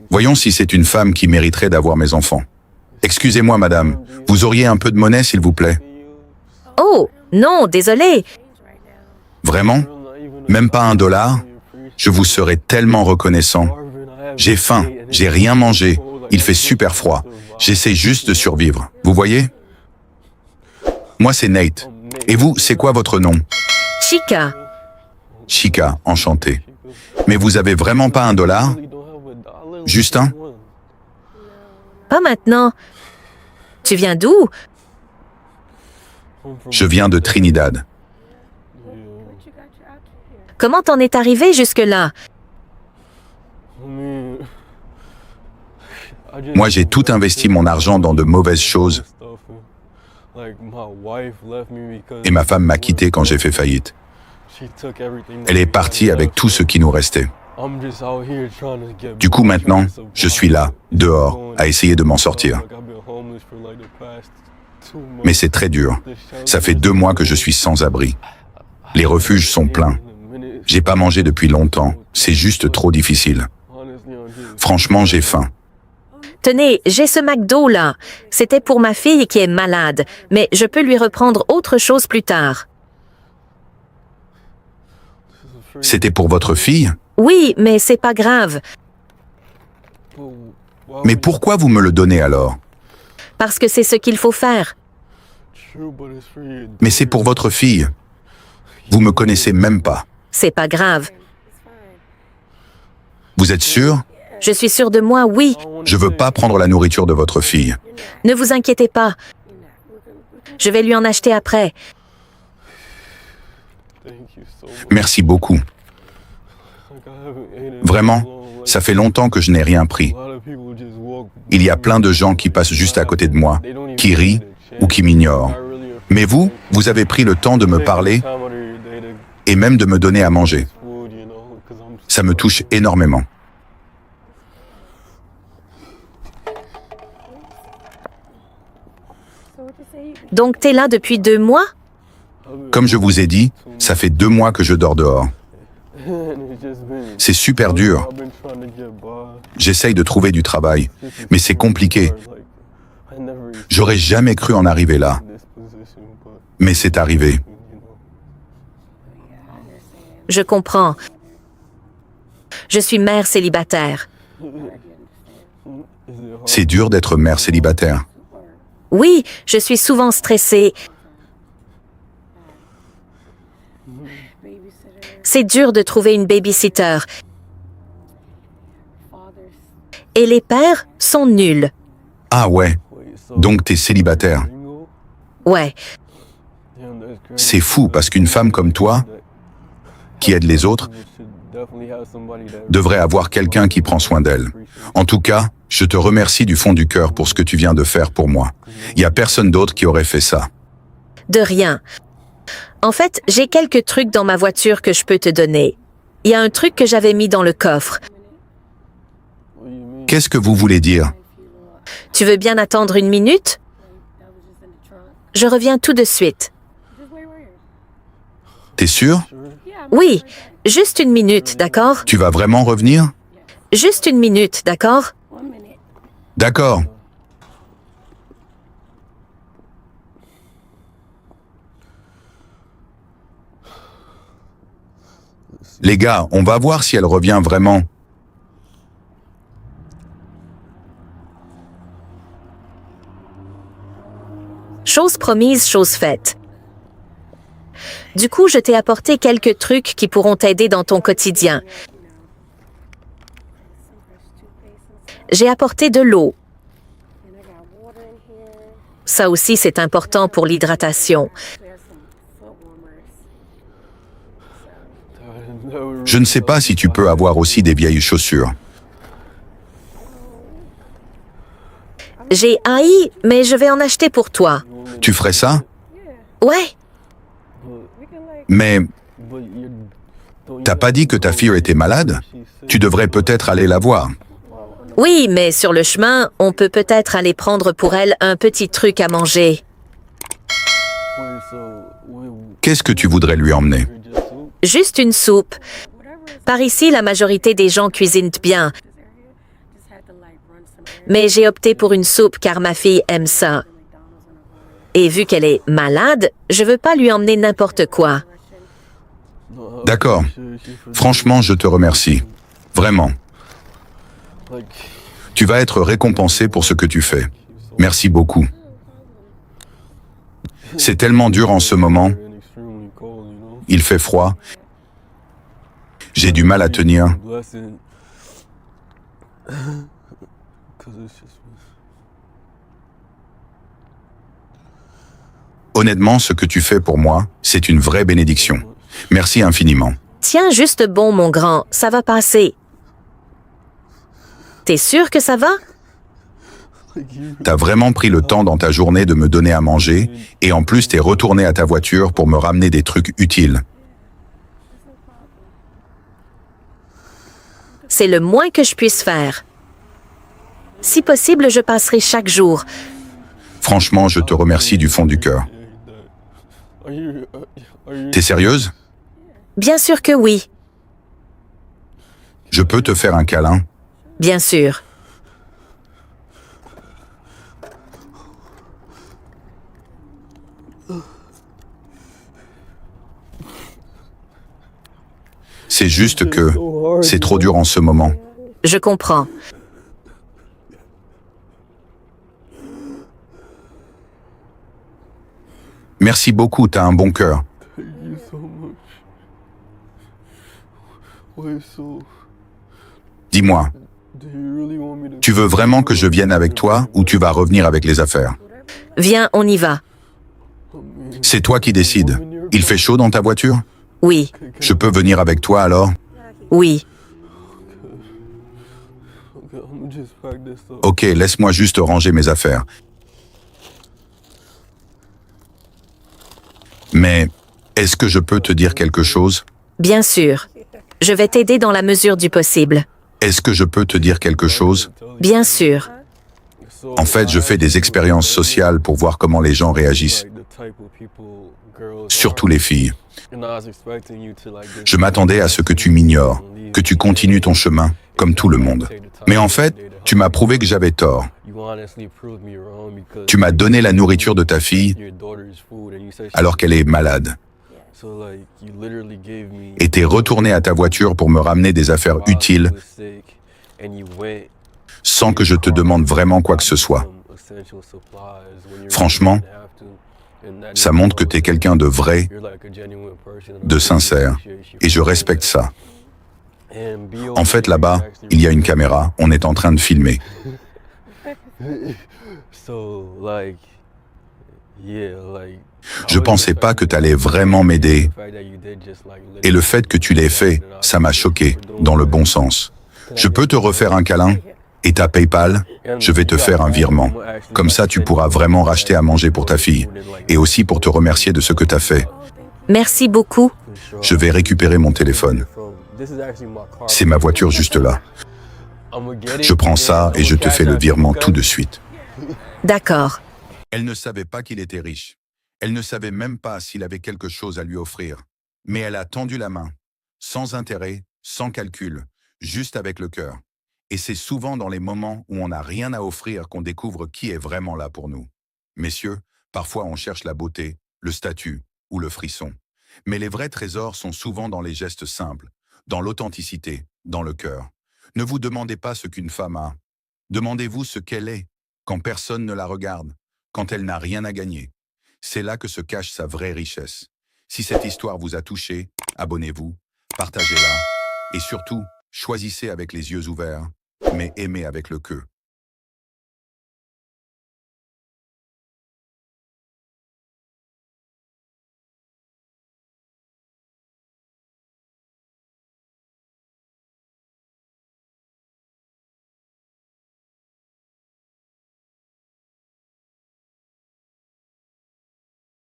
Voyons si c'est une femme qui mériterait d'avoir mes enfants. Excusez-moi, madame, vous auriez un peu de monnaie, s'il vous plaît? Oh, non, désolé. Vraiment? Même pas $1? Je vous serais tellement reconnaissant. J'ai faim, j'ai rien mangé, il fait super froid. J'essaie juste de survivre, vous voyez? Moi, c'est Nate. Et vous, c'est quoi votre nom? Chica. Chica, enchanté. Mais vous avez vraiment pas $1? Juste un? Pas maintenant. Tu viens d'où? Je viens de Trinidad. Comment t'en es arrivé jusque-là? Moi, j'ai tout investi mon argent dans de mauvaises choses. Et ma femme m'a quitté quand j'ai fait faillite. Elle est partie avec tout ce qui nous restait. Du coup, maintenant, je suis là, dehors, à essayer de m'en sortir. Mais c'est très dur. Ça fait 2 mois que je suis sans abri. Les refuges sont pleins. J'ai pas mangé depuis longtemps. C'est juste trop difficile. Franchement, j'ai faim. Tenez, j'ai ce McDo là. C'était pour ma fille qui est malade, mais je peux lui reprendre autre chose plus tard. C'était pour votre fille? Oui, mais c'est pas grave, Mais pourquoi vous me le donnez alors? parce que c'est ce qu'il faut faire. Mais c'est pour votre fille. Vous me connaissez même pas. C'est pas grave. Vous êtes sûr? Je suis sûre de moi, oui. Je veux pas prendre la nourriture de votre fille. Ne vous inquiétez pas. Je vais lui en acheter après. Merci beaucoup. Vraiment, ça fait longtemps que je n'ai rien pris. Il y a plein de gens qui passent juste à côté de moi, qui rient ou qui m'ignorent. Mais vous, vous avez pris le temps de me parler et même de me donner à manger. Ça me touche énormément. Donc t'es là depuis 2 mois? Comme je vous ai dit, ça fait 2 mois que je dors dehors. C'est super dur. J'essaye de trouver du travail, mais c'est compliqué. J'aurais jamais cru en arriver là. Mais c'est arrivé. Je comprends. Je suis mère célibataire. C'est dur d'être mère célibataire. Oui, je suis souvent stressée. C'est dur de trouver une babysitter. Et les pères sont nuls. Ah ouais, donc t'es célibataire. Ouais, C'est fou parce qu'une femme comme toi, qui aide les autres, devrait avoir quelqu'un qui prend soin d'elle. En tout cas, je te remercie du fond du cœur pour ce que tu viens de faire pour moi. Il n'y a personne d'autre qui aurait fait ça. de rien. En fait, j'ai quelques trucs dans ma voiture que je peux te donner. Il y a un truc que j'avais mis dans le coffre. Qu'est-ce que vous voulez dire? Tu veux bien attendre 1 minute? Je reviens tout de suite. T'es sûr? Oui, juste 1 minute, d'accord? Tu vas vraiment revenir? Juste 1 minute, d'accord? D'accord. Les gars, on va voir si elle revient vraiment. Chose promise, chose faite. Du coup, je t'ai apporté quelques trucs qui pourront t'aider dans ton quotidien. J'ai apporté de l'eau. Ça aussi, c'est important pour l'hydratation. Je ne sais pas si tu peux avoir aussi des vieilles chaussures. J'ai haï, mais je vais en acheter pour toi. Tu ferais ça? Ouais, Mais t'as pas dit que ta fille était malade? Tu devrais peut-être aller la voir. oui, mais sur le chemin, on peut peut-être aller prendre pour elle un petit truc à manger. Qu'est-ce que tu voudrais lui emmener? Juste une soupe. Par ici, la majorité des gens cuisinent bien. Mais j'ai opté pour une soupe car ma fille aime ça. Et vu qu'elle est malade, je veux pas lui emmener n'importe quoi. D'accord. Franchement, je te remercie. Vraiment. Tu vas être récompensé pour ce que tu fais. Merci beaucoup. C'est tellement dur en ce moment. Il fait froid. J'ai du mal à tenir. Honnêtement, ce que tu fais pour moi, c'est une vraie bénédiction. Merci infiniment. Tiens, juste bon, mon grand, ça va passer. T'es sûr que ça va? T'as vraiment pris le temps dans ta journée de me donner à manger et en plus t'es retourné à ta voiture pour me ramener des trucs utiles. C'est le moins que je puisse faire. Si possible, je passerai chaque jour. Franchement, je te remercie du fond du cœur. T'es sérieuse? Bien sûr que oui. Je peux te faire un câlin? Bien sûr. C'est juste que c'est trop dur en ce moment. Je comprends. Merci beaucoup, t'as un bon cœur. Dis-moi, tu veux vraiment que je vienne avec toi ou tu vas revenir avec les affaires? Viens, on y va. C'est toi qui décides. Il fait chaud dans ta voiture? Oui, Je peux venir avec toi alors? oui. Ok, laisse-moi juste ranger mes affaires. Mais, est-ce que je peux te dire quelque chose? Bien sûr. Je vais t'aider dans la mesure du possible. Est-ce que je peux te dire quelque chose? Bien sûr. En fait, je fais des expériences sociales pour voir comment les gens réagissent. Surtout les filles. Je m'attendais à ce que tu m'ignores, que tu continues ton chemin, comme tout le monde. Mais en fait, tu m'as prouvé que j'avais tort. Tu m'as donné la nourriture de ta fille alors qu'elle est malade. Et t'es retourné à ta voiture pour me ramener des affaires utiles sans que je te demande vraiment quoi que ce soit. Franchement, ça montre que t'es quelqu'un de vrai, de sincère, et je respecte ça. En fait, là-bas, il y a une caméra, on est en train de filmer. Je pensais pas que t'allais vraiment m'aider, et le fait que tu l'aies fait, ça m'a choqué, dans le bon sens. Je peux te refaire un câlin? Et ta PayPal, je vais te faire un virement. Comme ça, tu pourras vraiment racheter à manger pour ta fille, et aussi pour te remercier de ce que t'as fait. Merci beaucoup. Je vais récupérer mon téléphone. C'est ma voiture juste là. Je prends ça et je te fais le virement tout de suite. D'accord. Elle ne savait pas qu'il était riche. Elle ne savait même pas s'il avait quelque chose à lui offrir. Mais elle a tendu la main, sans intérêt, sans calcul, juste avec le cœur. Et c'est souvent dans les moments où on n'a rien à offrir qu'on découvre qui est vraiment là pour nous. Messieurs, parfois on cherche la beauté, le statut ou le frisson. Mais les vrais trésors sont souvent dans les gestes simples, dans l'authenticité, dans le cœur. Ne vous demandez pas ce qu'une femme a. Demandez-vous ce qu'elle est, quand personne ne la regarde, quand elle n'a rien à gagner. C'est là que se cache sa vraie richesse. Si cette histoire vous a touché, abonnez-vous, partagez-la et surtout, choisissez avec les yeux ouverts, mais aimez avec le cœur.